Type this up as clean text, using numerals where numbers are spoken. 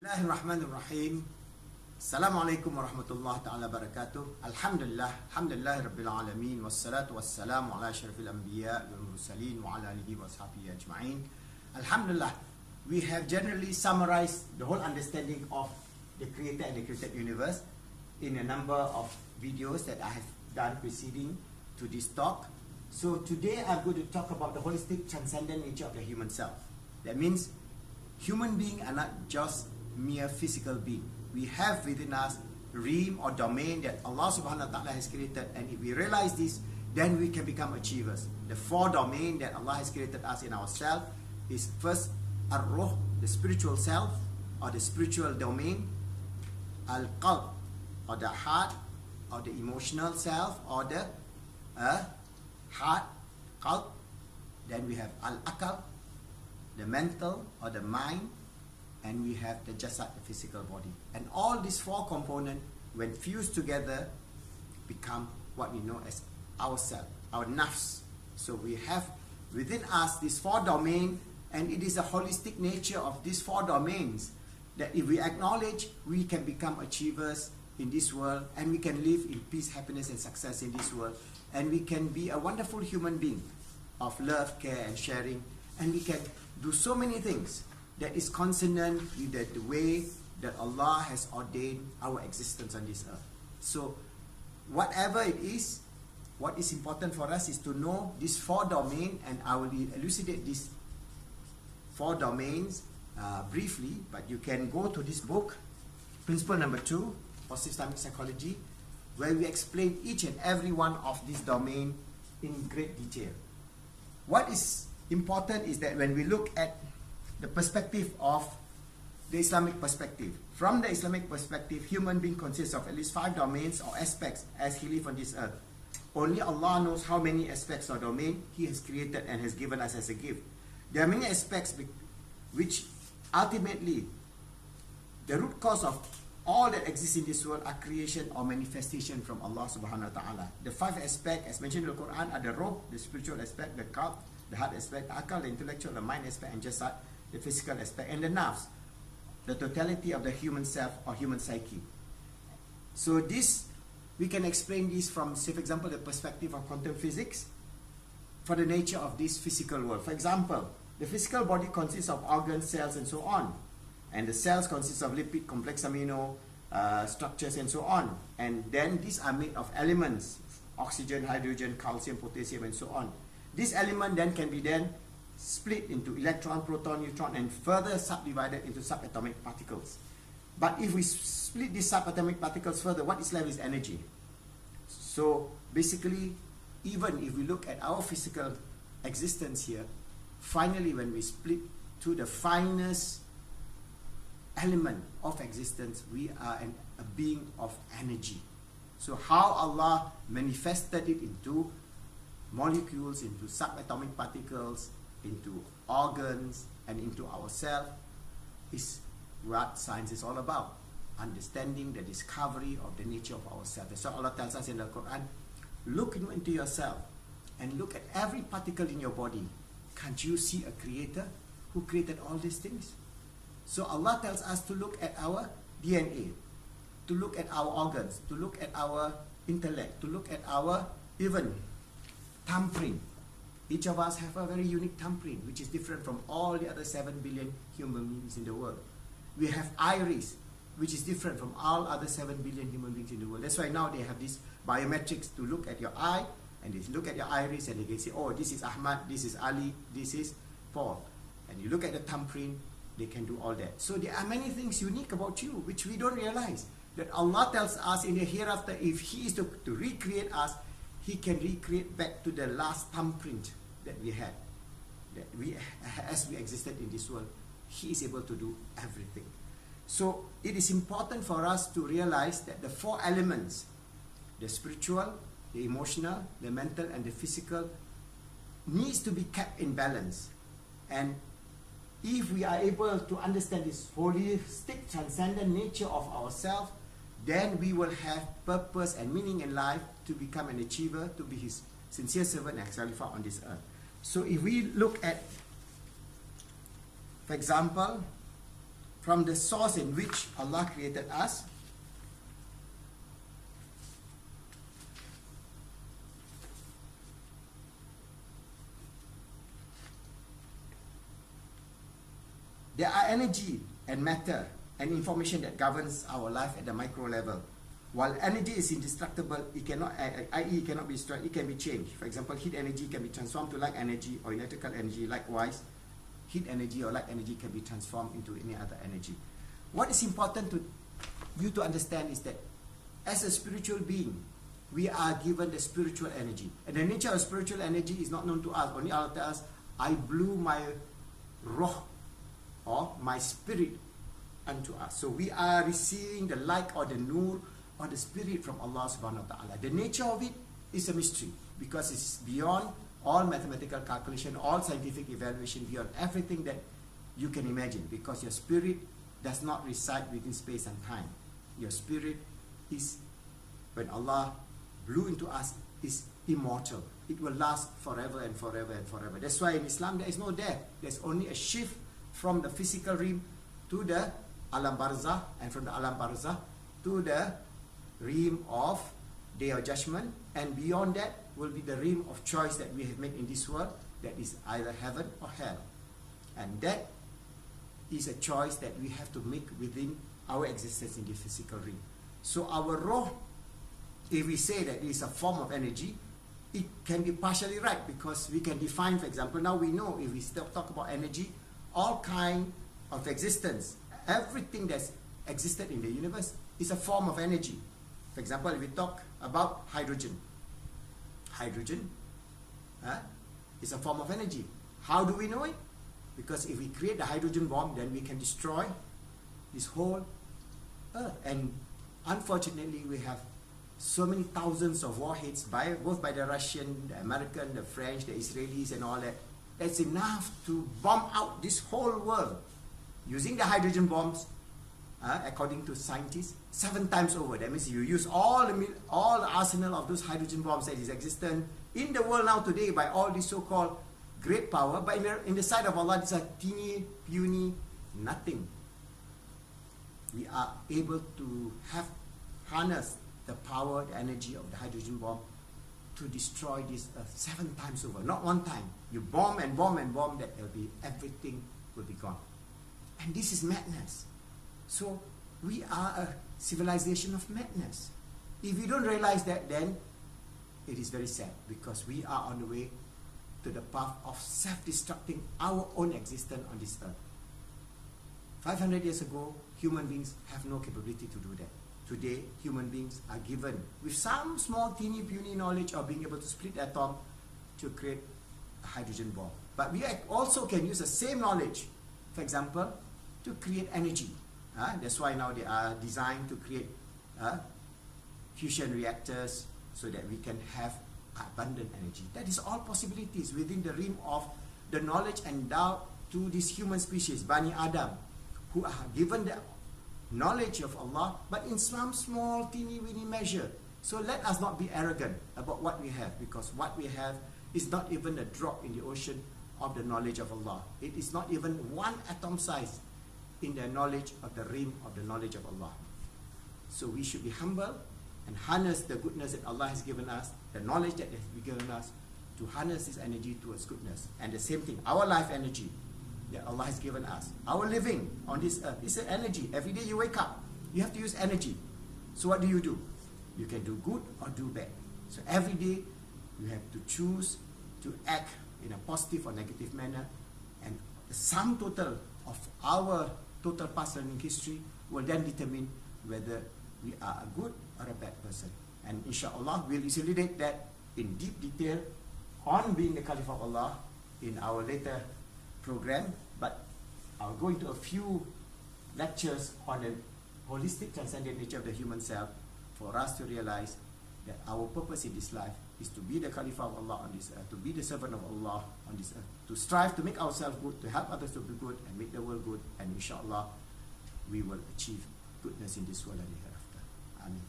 Bismillahirrahmanirrahim. Assalamualaikum warahmatullahi ta'ala barakatuh. Alhamdulillah rabbil alamin. Wassalatu wassalamu ala asyrafil anbiya wal mursalin wa ala alihi wa sahbihi ajma'in. Alhamdulillah, we have generally summarized the whole understanding of the creator and the created universe in a number of videos that I have done preceding to this talk. So today I'm going to talk about the holistic transcendent nature of the human self. That means human beings are not just mere physical being. We have within us realm or domain that Allah subhanahu wa ta'ala has created, and if we realize this, then we can become achievers. The four domain that Allah has created us in ourselves is first ar-ruh, the spiritual self or the spiritual domain, al-qalb or the heart or the emotional self or the heart, qalb. Then we have al-aqal, the mental or the mind, and we have the jasad, the physical body. And all these four components, when fused together, become what we know as ourself, our nafs. So we have within us these four domains, and it is a holistic nature of these four domains that if we acknowledge, we can become achievers in this world, and we can live in peace, happiness, and success in this world, and we can be a wonderful human being of love, care, and sharing, and we can do so many things that is consonant with the way that Allah has ordained our existence on this earth. So whatever it is, what is important for us is to know these four domains, and I will elucidate these four domains briefly, but you can go to this book, Principle Number 2, Positive Islamic Psychology, where we explain each and every one of these domains in great detail. What is important is that when we look at the perspective of the Islamic perspective. From the Islamic perspective, human being consists of at least 5 domains or aspects as he lives on this earth. Only Allah knows how many aspects or domain He has created and has given us as a gift. There are many aspects which ultimately the root cause of all that exists in this world are creation or manifestation from Allah subhanahu wa ta'ala. The 5 aspects as mentioned in the Quran are the ruh, the spiritual aspect, the qalb, the heart aspect, the akal, the intellectual, the mind aspect, and jasad, the physical aspect, and the nafs, the totality of the human self or human psyche. So this, we can explain this from, say for example, the perspective of quantum physics for the nature of this physical world. For example, the physical body consists of organs, cells, and so on. And the cells consist of lipid, complex amino structures, and so on. And then these are made of elements, oxygen, hydrogen, calcium, potassium, and so on. This element then can be split into electron, proton, neutron, and further subdivided into subatomic particles. But if we split these subatomic particles further, what is left is energy. So basically, even if we look at our physical existence here, finally when we split to the finest element of existence, we are a being of energy. So how Allah manifested it into molecules, into subatomic particles, into organs, and into ourselves is what science is all about. Understanding the discovery of the nature of ourselves. That's what Allah tells us in the Quran. Look into yourself and look at every particle in your body. Can't you see a creator who created all these things? So Allah tells us to look at our DNA, to look at our organs, to look at our intellect, to look at our even thumbprint. Each of us have a very unique thumbprint, which is different from all the other 7 billion human beings in the world. We have iris, which is different from all other 7 billion human beings in the world. That's why now they have these biometrics to look at your eye, and they look at your iris, and they can say, oh, this is Ahmad, this is Ali, this is Paul. And you look at the thumbprint, they can do all that. So there are many things unique about you, which we don't realize. That Allah tells us in the hereafter, if He is to recreate us, He can recreate back to the last thumbprint that we had, as we existed in this world. He is able to do everything. So it is important for us to realize that the 4 elements, the spiritual, the emotional, the mental, and the physical, needs to be kept in balance. And if we are able to understand this holistic, transcendent nature of ourselves, then we will have purpose and meaning in life to become an achiever, to be His sincere servant and Khalifa on this earth. So if we look at, for example, from the source in which Allah created us. There are energy and matter and information that governs our life at the micro level. While energy is indestructible, it cannot, i.e. it cannot be destroyed, it can be changed. For example, heat energy can be transformed to light energy or electrical energy. Likewise, heat energy or light energy can be transformed into any other energy. What is important to you to understand is that as a spiritual being, we are given the spiritual energy. And the nature of spiritual energy is not known to us. Only Allah tells us, I blew my roh, or my spirit, unto us. So we are receiving the light or the nur or the spirit from Allah subhanahu wa ta'ala. The nature of it is a mystery because it's beyond all mathematical calculation, all scientific evaluation, beyond everything that you can imagine, because your spirit does not reside within space and time. Your spirit is, when Allah blew into us, is immortal. It will last forever and forever and forever. That's why in Islam there is no death. There's only a shift from the physical realm to the alam barzah, and from the alam barzah to the realm of day of judgment, and beyond that will be the realm of choice that we have made in this world, that is either heaven or hell. And that is a choice that we have to make within our existence in the physical realm. So our roh, if we say that it is a form of energy, it can be partially right, because we can define, for example, now we know if we still talk about energy, all kind of existence, everything that's existed in the universe is a form of energy. For example, if we talk about hydrogen, hydrogen is a form of energy. How do we know it? Because if we create the hydrogen bomb, then we can destroy this whole earth. And unfortunately, we have so many thousands of warheads, both by the Russian, the American, the French, the Israelis and all that. That's enough to bomb out this whole world using the hydrogen bombs, according to scientists, 7 times over. That means you use all the arsenal of those hydrogen bombs that is existent in the world now today by all these so-called great power, but in the sight of Allah, these are teeny, puny, nothing. We are able to harness the power, the energy of the hydrogen bomb to destroy this earth 7 times over, not 1 time. You bomb and bomb and bomb, that everything will be gone. And this is madness. So we are a civilization of madness. If we don't realize that, then it is very sad, because we are on the way to the path of self-destructing our own existence on this earth. 500 years ago, human beings have no capability to do that. Today, human beings are given with some small teeny puny knowledge of being able to split the atom to create a hydrogen bomb. But we also can use the same knowledge, for example, to create energy. That's why now they are designed to create fusion reactors so that we can have abundant energy. That is all possibilities within the realm of the knowledge endowed to this human species, Bani Adam, who are given the knowledge of Allah, but in some small, teeny, weeny measure. So let us not be arrogant about what we have, because what we have is not even a drop in the ocean of the knowledge of Allah. It is not even 1 atom size in the knowledge of the realm of the knowledge of Allah. So we should be humble and harness the goodness that Allah has given us, the knowledge that He has given us, to harness this energy towards goodness. And the same thing, our life energy that Allah has given us, our living on this earth is an energy. Every day you wake up, you have to use energy. So what do? You can do good or do bad. So every day you have to choose to act in a positive or negative manner, and the sum total of our total past learning history will then determine whether we are a good or a bad person. And inshallah, we'll elucidate that in deep detail on being the Caliph of Allah in our later program, but I'll go into a few lectures on the holistic transcendent nature of the human self for us to realize that our purpose in this life is to be the Caliph of Allah on this earth, to be the servant of Allah on this earth, to strive to make ourselves good, to help others to be good and make the world good, and inshallah we will achieve goodness in this world and hereafter. Amen.